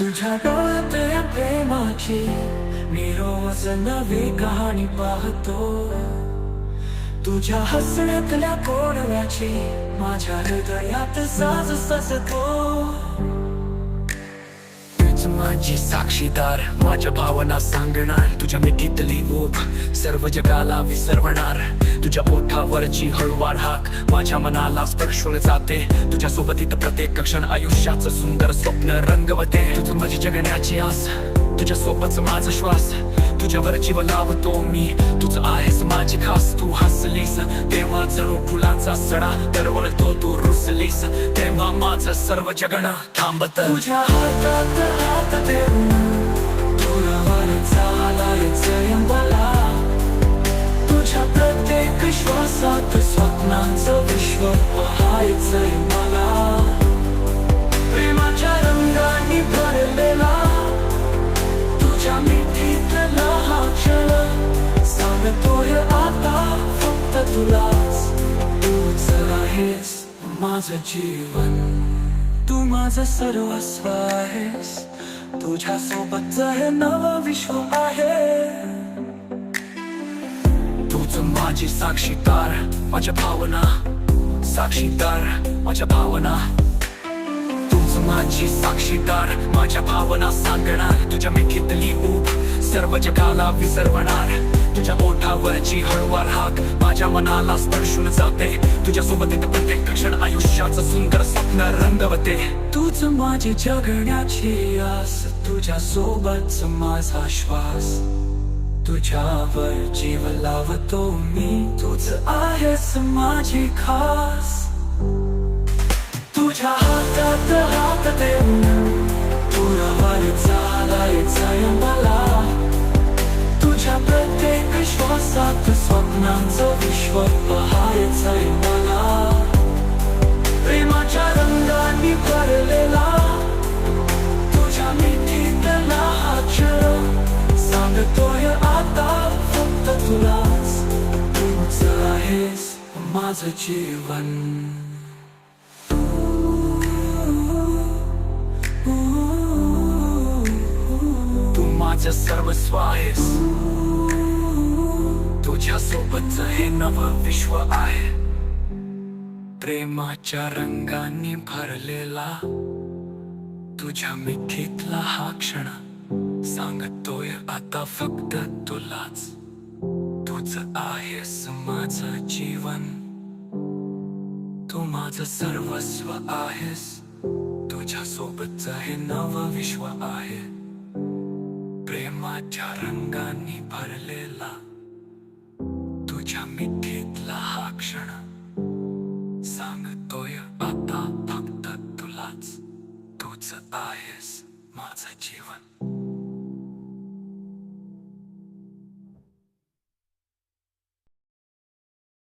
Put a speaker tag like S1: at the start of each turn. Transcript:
S1: तुझ्या डोळ्यात या प्रेमाची मी रोज नवी कहाणी पाहतो. तुझ्या हसण्यातल्या गोडव्याची माझ्या हृदयात साज सजतो. तूच माझी साक्षीदार, माझ्या भावना सांगणार, तुझ्या मिठीतली ऊब सर्व जगाला विसरवणार. तुझ्या ओठावरची हळूवार हाक माझ्या मनाला स्पर्शून जाते. तुझ्या सोबतीत प्रत्येक क्षण आयुष्याचं सुंदर स्वप्न रंगवते. तुझं माझी जगण्याची आस, तुझ्या सोबतच माझा श्वास, तुझ्यावर जीव लावतो मी, तुझं आहेस माझी खास. तू हसलीस तेव्हा जणू फुलांचा सडा दरवळतो. तू रुसलीस तेव्हा माझं सर्व जगणं थांबत. तुझ्या हातात हात देऊन तुला चालायचंय मला. तुझ्या प्रत्येक श्वासात स्वप्नांचं विश्व पाहायचंय मला. प्रेमाच्या रंगांनी भरलेला तुझ्या मिठीतला हा क्षण सांगतोय आता फक्त तुलाच. तूच आहेस माझं जीवन, तू माझं सर्वस्व आहेस. तुझ्या सोबतचं हे नवं विश्व आहे. तूच माझी साक्षीदार, माझ्या भावना साक्षीदार, माझ्या भावना. तूच माझी साक्षीदार, माझ्या भावना सांगणार. तुझ्या मिठीतली ऊब सर्व जगाला विसरवणार. तुझ्या ओठावरची हळूवार हाक माझ्या मनाला स्पर्शून जाते. तुझ्या सोबतीत प्रत्येक क्षण आयुष्याचं सुंदर स्वप्न रंगवते. तूच माझी जगण्याची आस, तुझ्या सोबतच माझा श्वास, तुझ्यावर जीव लावतो मी, तुझ आहेस माझी खास. तुझ्या हातात हात देऊन तुला चालायचंय मला. तुझ्या प्रत्येक श्वासात स्वप्नांचं विश्व पाहायचंय मला. प्रेमाच्या रंगांनी भरलेला तुझ्या मिठीतला हा क्षण सांगतोय आता फक्त तुलाच. तूच आहेस माझं जीवन. तू माझं सर्वस्व आहेस. तुझ्या सोबतच हे नवं विश्व आहे. प्रेमाच्या रंगांनी भरलेला तुझ्या मिठीतला हा क्षण सांगतोय आता फक्त तुलाच. तूच आहेस माझं जीवन, तू माझं सर्वस्व आहेस. तुझ्या सोबतच हे नवं विश्व आहे. प्रेमाच्या रंगांनी भरलेला तुझ्या मिठीतला हा क्षण सांगतोय आता फक्त तुलाच. तूच आहेस माझं जीवन.